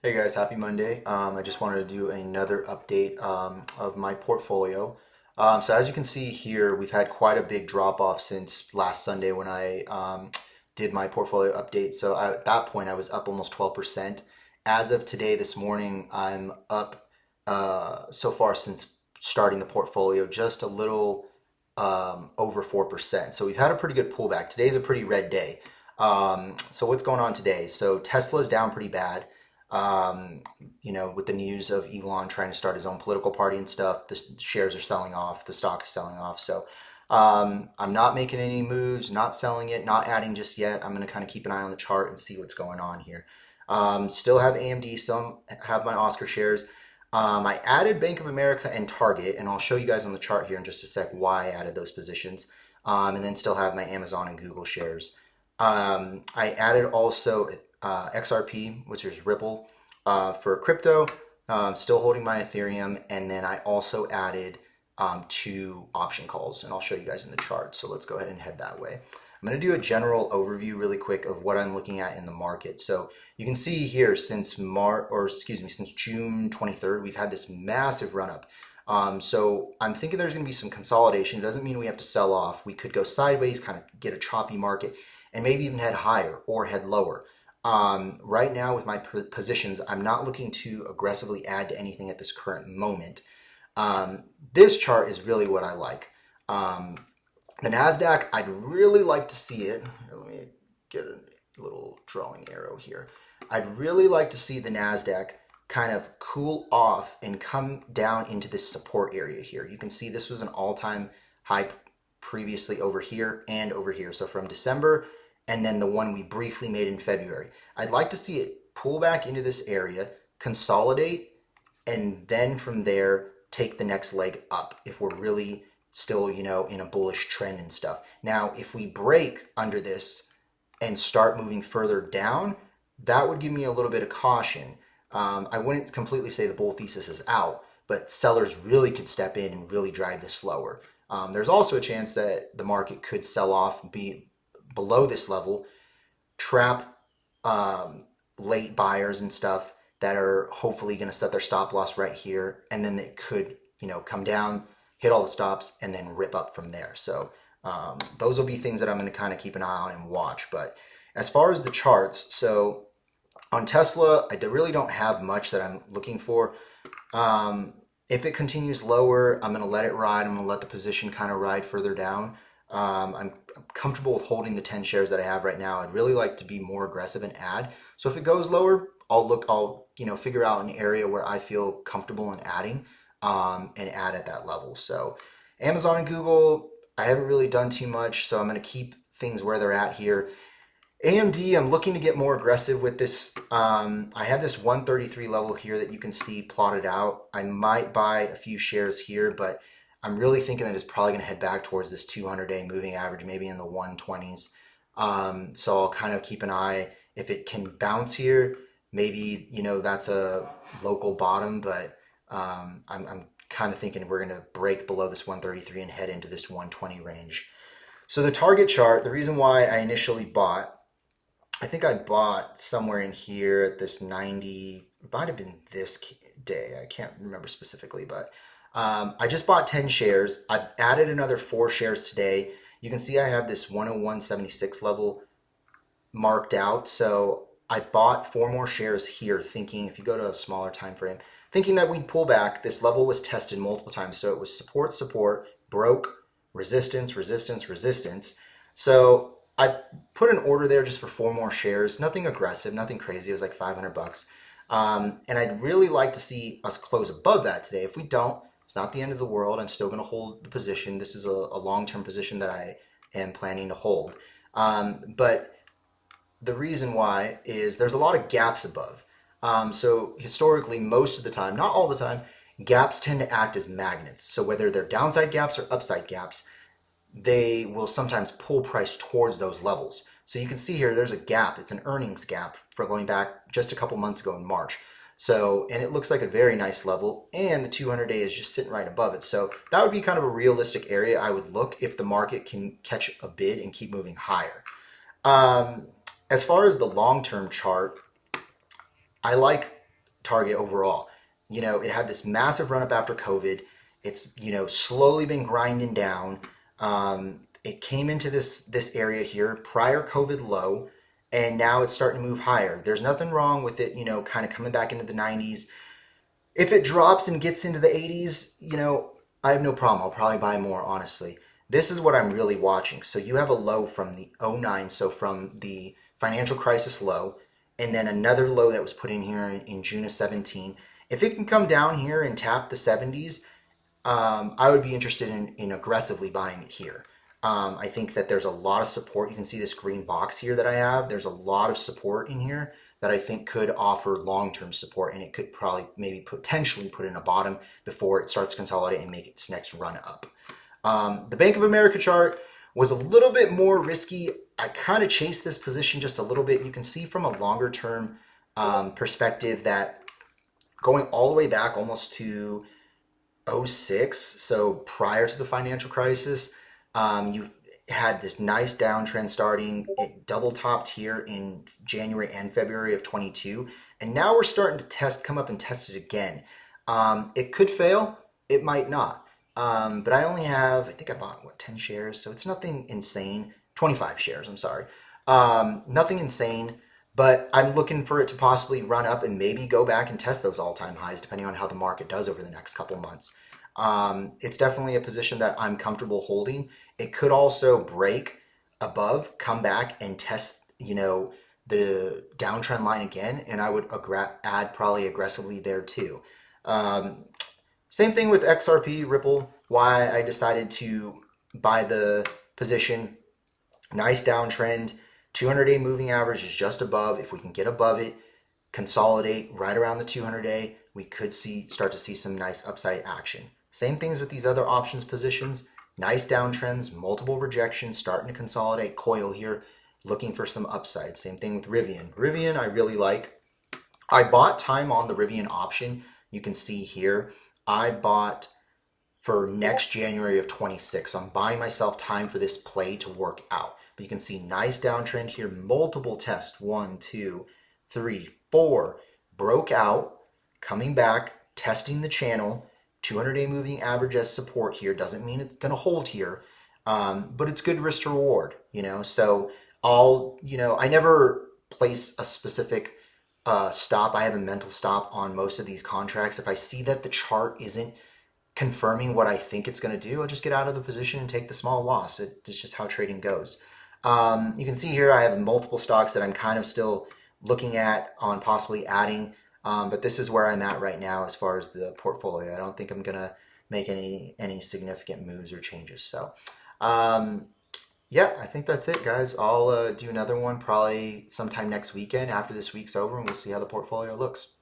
Hey guys, happy Monday. I just wanted to do another update of my portfolio. So as you can see here, we've had quite a big drop off since last Sunday when I did my portfolio update. So at that point, I was up almost 12%. As of today, this morning, I'm up so far since starting the portfolio just a little over 4%. So we've had a pretty good pullback. Today's a pretty red day. So what's going on today? So Tesla's down pretty bad. Um, with the news of Elon trying to start his own political party and stuff, the shares are selling off, the stock is selling off. So I'm not making any moves, not selling it, not adding just yet. I'm going to kind of keep an eye on the chart and see what's going on here. Still have AMD, still have my Oscar shares. I added Bank of America and Target, and I'll show you guys on the chart here in just a sec why I added those positions. And then still have my Amazon and Google shares. I added also XRP, which is Ripple, for crypto. Still holding my Ethereum, and then I also added two option calls, and I'll show you guys in the chart. So let's go ahead and head that way. I'm going to do a general overview really quick of what I'm looking at in the market. So you can see here since since June 23rd, we've had this massive run up. So I'm thinking there's going to be some consolidation. It doesn't mean we have to sell off. We could go sideways, kind of get a choppy market, and maybe even head higher or head lower. Right now with my positions, I'm not looking to aggressively add to anything at this current moment. This chart is really what I like. The NASDAQ, I'd really like to see it. Let me get a little drawing arrow here. I'd really like to see the NASDAQ kind of cool off and come down into this support area here. You can see this was an all-time high previously over here and over here. So from December and then the one we briefly made in February. I'd like to see it pull back into this area, consolidate, and then from there take the next leg up if we're really still, in a bullish trend and stuff. Now, if we break under this and start moving further down, that would give me a little bit of caution. I wouldn't completely say the bull thesis is out, but sellers really could step in and really drive this lower. There's also a chance that the market could sell off, be below this level, trap late buyers and stuff that are hopefully going to set their stop loss right here, and then it could, come down, hit all the stops, and then rip up from there. So those will be things that I'm going to kind of keep an eye on and watch. But as far as the charts, so on Tesla, I really don't have much that I'm looking for. If it continues lower, I'm going to let it ride. I'm going to let the position kind of ride further down. I'm comfortable with holding the 10 shares that I have right now. I'd really like to be more aggressive and add. So if it goes lower, I'll figure out an area where I feel comfortable in adding, and add at that level. So Amazon and Google, I haven't really done too much, so I'm going to keep things where they're at here. AMD, I'm looking to get more aggressive with this. I have this 133 level here that you can see plotted out. I might buy a few shares here, but I'm really thinking that it's probably going to head back towards this 200-day moving average, maybe in the 120s. So I'll kind of keep an eye. If it can bounce here, maybe, that's a local bottom, but I'm kind of thinking we're going to break below this 133 and head into this 120 range. So the target chart, the reason why I initially bought, I think I bought somewhere in here at this 90, it might have been this day. I can't remember specifically, but I just bought 10 shares. I added another 4 shares today. You can see I have this 101.76 level marked out. So I bought 4 more shares here thinking, if you go to a smaller time frame, thinking that we'd pull back. This level was tested multiple times. So it was support, support, broke, resistance, resistance, resistance. So I put an order there just for 4 more shares. Nothing aggressive, nothing crazy. It was like $500. And I'd really like to see us close above that today. If we don't, it's not the end of the world. I'm still going to hold the position. This is a long-term position that I am planning to hold. But the reason why is there's a lot of gaps above. So historically, most of the time, not all the time, gaps tend to act as magnets. So whether they're downside gaps or upside gaps, they will sometimes pull price towards those levels. So you can see here, there's a gap. It's an earnings gap for going back just a couple months ago in March. So, and it looks like a very nice level, and the 200-day is just sitting right above it. So that would be kind of a realistic area I would look if the market can catch a bid and keep moving higher. As far as the long-term chart, I like target overall. It had this massive run up after COVID. It's slowly been grinding down. It came into this area here prior COVID low, and now it's starting to move higher. There's nothing wrong with it, kind of coming back into the 90s. If it drops and gets into the 80s, I have no problem. I'll probably buy more, honestly. This is what I'm really watching. So you have a low from the '09, so from the financial crisis low, and then another low that was put in here in June of 17. If it can come down here and tap the 70s, I would be interested in aggressively buying it here. I think that there's a lot of support. You can see this green box here that I have. There's a lot of support in here that I think could offer long-term support, and it could probably maybe potentially put in a bottom before it starts to consolidate and make its next run up. The Bank of America chart was a little bit more risky. I kind of chased this position just a little bit. You can see from a longer term perspective that going all the way back almost to '06, so prior to the financial crisis, you had this nice downtrend starting. It double topped here in January and February of 22, and now we're starting to come up and test it again. It could fail, it might not. But I only have, I think I bought 10 shares, so it's nothing insane. 25 shares, I'm sorry. Nothing insane, but I'm looking for it to possibly run up and maybe go back and test those all-time highs depending on how the market does over the next couple months. It's definitely a position that I'm comfortable holding. It could also break above, come back and test, the downtrend line again, and I would add probably aggressively there too. Same thing with XRP, Ripple, why I decided to buy the position. Nice downtrend. 200-day moving average is just above. If we can get above it, consolidate right around the 200-day, we could start to see some nice upside action. Same things with these other options positions. Nice downtrends, multiple rejections, starting to consolidate coil here, looking for some upside. Same thing with Rivian. Rivian I really like. I bought time on the Rivian option. You can see here, I bought for next January of 26. So I'm buying myself time for this play to work out. But you can see nice downtrend here, multiple tests, 1, 2, 3, 4, broke out, coming back, testing the channel, 200-day moving average as support here. Doesn't mean it's going to hold here, but it's good risk to reward, So I never place a specific stop. I have a mental stop on most of these contracts. If I see that the chart isn't confirming what I think it's going to do, I'll just get out of the position and take the small loss. It's just how trading goes. You can see here I have multiple stocks that I'm kind of still looking at on possibly adding, but this is where I'm at right now as far as the portfolio. I don't think I'm going to make any significant moves or changes. So yeah, I think that's it, guys. I'll do another one probably sometime next weekend after this week's over, and we'll see how the portfolio looks.